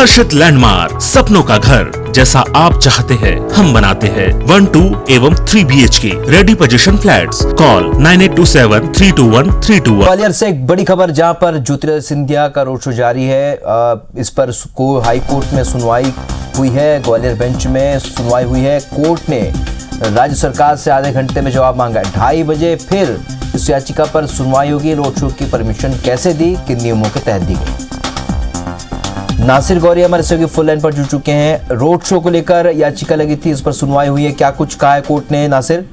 हर्षित landmark, सपनों का घर जैसा आप चाहते हैं हम बनाते हैं। 1, 2 एवं 3 BHK ready position flats. Call 9827321321। Gwalior से एक बड़ी खबर जहां पर ज्योतिरादित्य सिंधिया का रोड शो जारी है। इस पर हाई कोर्ट में सुनवाई हुई है, ग्वालियर बेंच में सुनवाई हुई है। कोर्ट ने राज्य सरकार से आधे घंटे में जवाब मांगा है। 2:30 बजे फिर इस याचिका पर सुनवाई होगी। रोड शो की परमिशन कैसे दी, किन नियमों के तहत दी गई। नासिर गौरी हमारे सहयोगी फुल लाइन पर जुड़ चुके हैं। रोड शो को लेकर याचिका लगी थी, इस पर सुनवाई हुई है, क्या कुछ कहा है कोर्ट ने? नासिर,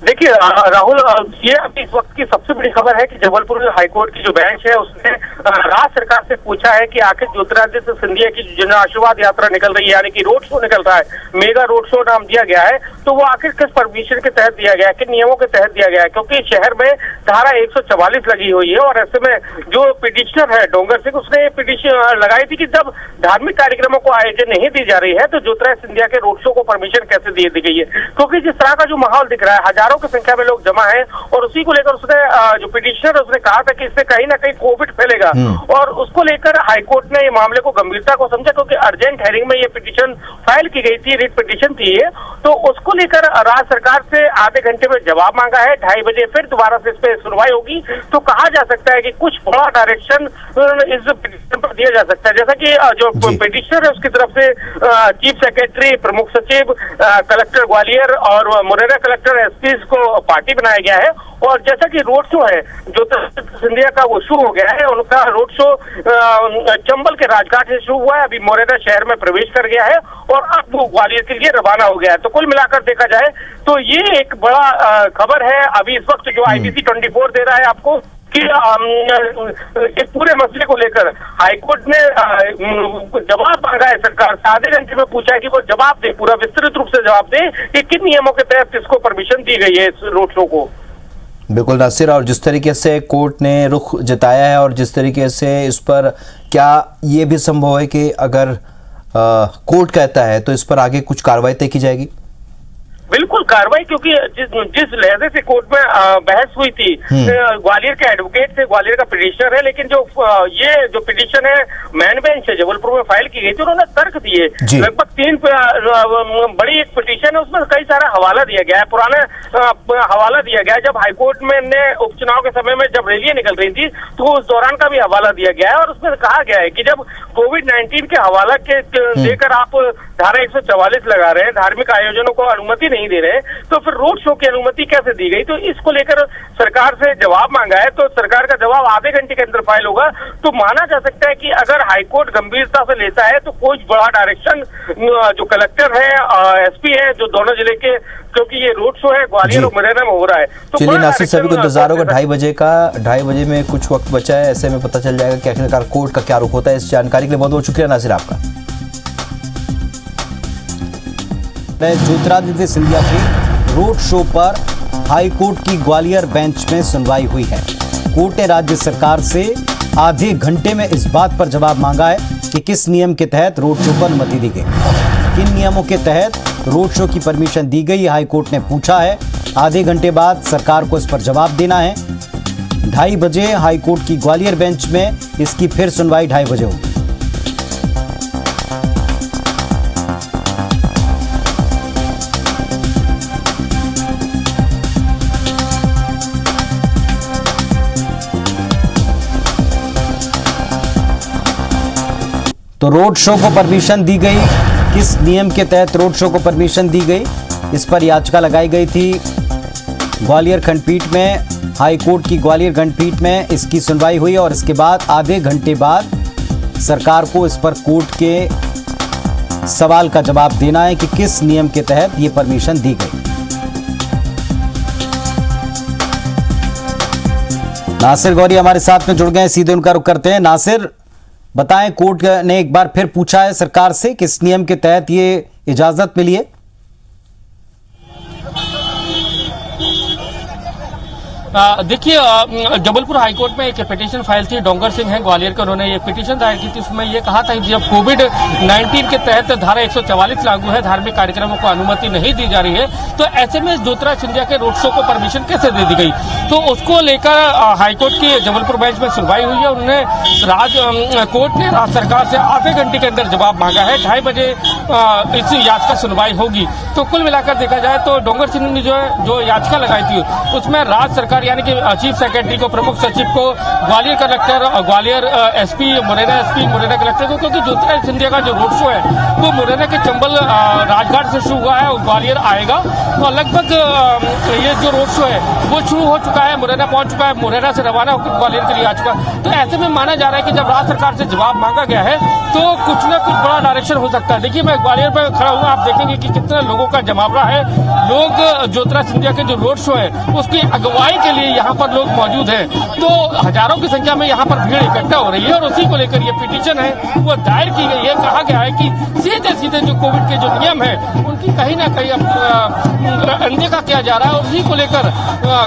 देखिए राहुल, ये अभी इस वक्त की सबसे बड़ी खबर है कि जबलपुर हाईकोर्ट की जो बेंच है उसने राज्य सरकार से पूछा है कि आखिर ज्योतिरादित्य सिंधिया की जन आशीर्वाद यात्रा निकल रही है, यानी कि रोड शो निकल रहा है, मेगा रोड शो नाम दिया गया है, तो वो आखिर किस परमिशन के तहत दिया गया है, किन नियमों के तहत दिया गया है? क्योंकि शहर में धारा 144 लगी हुई है और ऐसे में जो पिटिशनर है डोंगर सिंह, उसने पिटिशन लगाई थी कि जब धार्मिक कार्यक्रमों को आयोजन नहीं दी जा रही है तो ज्योतिरादित्य सिंधिया के रोड शो को परमिशन कैसे दी गई है? क्योंकि जिस तरह का जो माहौल दिख रहा है, हजारों की संख्या में लोग जमा हैं और उसी को लेकर उसने जो पिटिशनर उसने कहा था कि इससे कहीं ना कहीं कोविड फैलेगा और उसको लेकर हाईकोर्ट ने ये मामले को गंभीरता को समझा, क्योंकि अर्जेंट हेयरिंग में ये पिटिशन फाइल की गई थी, रिट पिटिशन थी ये, तो उसको लेकर राज्य सरकार से आधे घंटे में जवाब मांगा है। 2:30 बजे फिर दोबारा से इस पे सुनवाई होगी। तो कहा जा सकता है कि कुछ बड़ा डायरेक्शन इस पिटिशन पर दिया जा सकता है, जैसा कि जो पिटिशनर है उसकी तरफ से चीफ सेक्रेटरी, प्रमुख सचिव, कलेक्टर ग्वालियर और मुरैना कलेक्टर एसपी को पार्टी बनाया गया है। और जैसा कि रोड शो है जो सिंधिया का वो शुरू हो गया है, उनका रोड शो चंबल के राजघाट से शुरू हुआ है, अभी मुरैना शहर में प्रवेश कर गया है और अब वो ग्वालियर के लिए रवाना हो गया है। तो कुल मिलाकर देखा जाए तो ये एक बड़ा खबर है अभी इस वक्त जो IBC 24 दे रहा है आपको कि इस पूरे मसले को लेकर हाईकोर्ट ने जवाब मांगा है सरकार से। आधे घंटे में पूछा है कि वो जवाब दे, पूरा विस्तृत रूप से जवाब दे कि किन नियमों के तहत इसको परमिशन दी गई है इस रोड शो को। बिल्कुल नासिर, और जिस तरीके से कोर्ट ने रुख जताया है और जिस तरीके से इस पर, क्या ये भी संभव है कि अगर कोर्ट कहता है तो इस पर आगे कुछ कार्रवाई तय की जाएगी? बिल्कुल कार्रवाई, क्योंकि जिस लहजे से कोर्ट में बहस हुई थी, ग्वालियर के एडवोकेट से, ग्वालियर का पिटिशनर है, लेकिन जो ये जो पिटिशन है मैन बेंच है जबलपुर में फाइल की गई थी, उन्होंने तर्क दिए। लगभग 3 बड़ी एक पिटिशन है, उसमें कई सारा हवाला दिया गया है, पुराना हवाला दिया गया है। जब हाईकोर्ट में ने उपचुनाव के समय में जब रैलियां निकल रही थी तो उस दौरान का भी हवाला दिया गया है और उसमें कहा गया है कि जब कोविड-19 के हवाला के देकर आप धारा 144 लगा रहे हैं, धार्मिक आयोजनों को अनुमति नहीं दे रहे, तो फिर रोड शो की अनुमति कैसे दी गई? तो इसको लेकर सरकार से जवाब मांगा है, तो सरकार का जवाब आधे घंटे के अंदर फाइल होगा। तो माना जा सकता है कि अगर हाईकोर्ट गंभीरता से लेता है तो कोई बड़ा डायरेक्शन जो कलेक्टर है, एसपी है, जो दोनों जिले के, क्योंकि ये रोड शो है ग्वालियर और मुरैना में हो रहा है, तो चलिए नासिर, सभी को इंतजार होगा 2:30 बजे का। 2:30 बजे में कुछ वक्त बचा है, ऐसे में पता चल जाएगा कि आखिरकार कोर्ट का क्या रुख होता है। इस जानकारी के लिए बहुत बहुत शुक्रिया नासिर आपका। ज्योतिरादित्य सिंधिया के रोड शो पर हाई कोर्ट की ग्वालियर बेंच में सुनवाई हुई है। कोर्ट ने राज्य सरकार से आधे घंटे में इस बात पर जवाब मांगा है कि किस नियम के तहत रोड शो पर अनुमति दी गई, किन नियमों के तहत रोड शो की परमिशन दी गई, हाई कोर्ट ने पूछा है। आधे घंटे बाद सरकार को इस पर जवाब देना है। 2:30 बजे हाई कोर्ट की ग्वालियर बेंच में इसकी फिर सुनवाई 2:30 बजे होगी। तो रोड शो को परमिशन दी गई, किस नियम के तहत रोड शो को परमिशन दी गई, इस पर याचिका लगाई गई थी ग्वालियर खंडपीठ में। हाई कोर्ट की ग्वालियर खंडपीठ में इसकी सुनवाई हुई और इसके बाद आधे घंटे बाद सरकार को इस पर कोर्ट के सवाल का जवाब देना है कि किस नियम के तहत ये परमिशन दी गई। नासिर गौरी हमारे साथ में जुड़ गए, सीधे उनका रुख करते हैं। नासिर, बताएं, कोर्ट ने एक बार फिर पूछा है सरकार से किस नियम के तहत ये इजाजत मिली है? देखिए, जबलपुर हाईकोर्ट में एक पिटीशन फाइल थी। डोंगर सिंह है ग्वालियर के, उन्होंने ये पिटीशन दायर की थी। उसमें ये कहा था कि जब कोविड-19 के तहत धारा 144 लागू है, धार्मिक कार्यक्रमों को अनुमति नहीं दी जा रही है, तो ऐसे में ज्योतिरादित्य सिंधिया के रोड शो को परमिशन कैसे दे दी गई। तो उसको लेकर हाईकोर्ट की जबलपुर बेंच में सुनवाई हुई है। उन्होंने कोर्ट ने राज्य सरकार से आधे घंटे के अंदर जवाब मांगा है। 2:30 बजे इस याचिका सुनवाई होगी। तो कुल मिलाकर देखा जाए तो डोंगर सिंह ने जो याचिका लगाई थी उसमें राज्य सरकार यानी कि चीफ सेक्रेटरी को, प्रमुख सचिव को, Gwalior collector, Gwalior SP, Morena collector को, क्योंकि ज्योतिरादित्य सिंधिया का जो रोड शो है वो मुरैना के चंबल राजघाट से शुरू हुआ है और ग्वालियर आएगा। तो लगभग ये जो रोड शो है वो शुरू हो चुका है, मुरैना पहुंच चुका है, मुरैना से रवाना होकर ग्वालियर के लिए आ चुका है। तो ऐसे में माना जा रहा है कि जब राज्य सरकार से जवाब मांगा गया है तो कुछ न कुछ बड़ा डायरेक्शन हो सकता है। देखिए, मैं ग्वालियर पर खड़ा हूँ, आप देखेंगे कि कितने लोगों का जमावड़ा है। लोग ज्योतिरादित्य सिंधिया के जो रोड शो है उसकी अगुवाई के लिए यहाँ पर लोग मौजूद हैं। तो हजारों की संख्या में यहाँ पर भीड़ इकट्ठा हो रही है और उसी को लेकर ये पिटीशन है वो दायर की गई है। कहा गया है कि सीधे सीधे जो कोविड के जो नियम है उनकी कहीं ना कहीं अनदेखा किया जा रहा है। और उसी को लेकर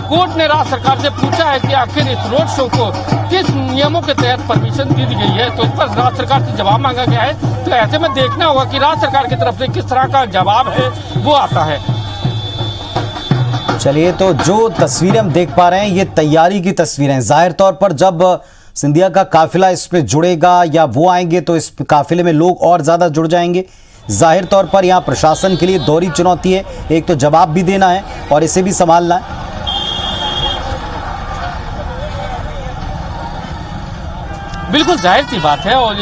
कोर्ट ने राज्य सरकार से पूछा है कि आखिर इस रोड शो को किस नियमों के तहत परमिशन दी गई है। तो इस पर राज्य सरकार से जवाब मांगा गया है। तो ऐसे में देखना होगा कि राज्य सरकार की तरफ से किस तरह का जवाब है वो आता है। चलिए, तो जो तस्वीरें हम देख पा रहे हैं ये तैयारी की तस्वीरें हैं। जाहिर तौर पर जब सिंधिया का काफिला इस पे जुड़ेगा या वो आएंगे तो इस काफिले में लोग और ज्यादा जुड़ जाएंगे। जाहिर तौर पर यहाँ प्रशासन के लिए दोहरी चुनौती है, एक तो जवाब भी देना है और इसे भी संभालना है। बिल्कुल जाहिर सी बात है और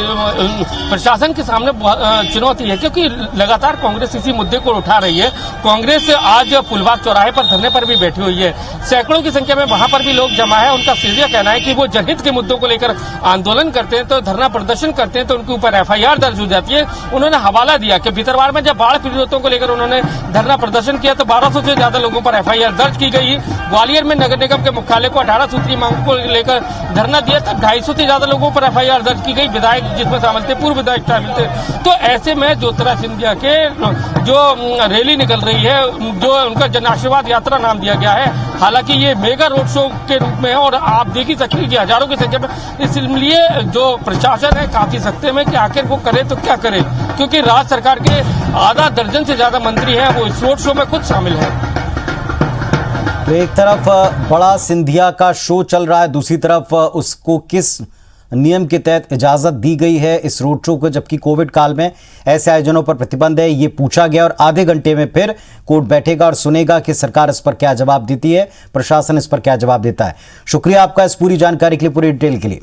प्रशासन के सामने चुनौती है, क्योंकि लगातार कांग्रेस इसी मुद्दे को उठा रही है। कांग्रेस आज फुलबाग चौराहे पर धरने पर भी बैठी हुई है। सैकड़ों की संख्या में वहां पर भी लोग जमा है। उनका सीधा कहना है कि वो जनहित के मुद्दों को लेकर आंदोलन करते हैं, तो धरना प्रदर्शन करते हैं तो उनके ऊपर FIR दर्ज हो जाती है। उन्होंने हवाला दिया कि भितरवार में जब बाढ़ पीड़ितों को लेकर उन्होंने धरना प्रदर्शन किया तो 1200 से ज्यादा लोगों पर FIR दर्ज की गई। ग्वालियर में नगर निगम के मुख्यालय को 18 सूत्री मांग को लेकर धरना दिया तब 250 से ज्यादा लोगों पर FIR दर्ज की गई। विधायक जिसमें शामिल थे, पूर्व विधायक शामिल थे। तो ऐसे में ज्योतिरादित्य सिंधिया के जो रैली निकल रही है, जो उनका जन आशीर्वाद यात्रा नाम दिया गया है, हालांकि ये मेगा रोड शो के रूप में है और आप देख ही सकते हैं कि हजारों की संख्या में, इसलिए जो प्रशासन है काफी सख्ते में कि आखिर वो करे तो क्या करे, क्योंकि राज्य सरकार के आधा दर्जन से ज्यादा मंत्री हैं वो इस रोड शो में खुद शामिल है। तो एक तरफ बड़ा सिंधिया का शो चल रहा है, दूसरी तरफ उसको किस नियम के तहत इजाजत दी गई है इस रोड शो को, जबकि कोविड काल में ऐसे आयोजनों पर प्रतिबंध है, ये पूछा गया और आधे घंटे में फिर कोर्ट बैठेगा और सुनेगा कि सरकार इस पर क्या जवाब देती है, प्रशासन इस पर क्या जवाब देता है। शुक्रिया आपका इस पूरी जानकारी के लिए, पूरी डिटेल के लिए।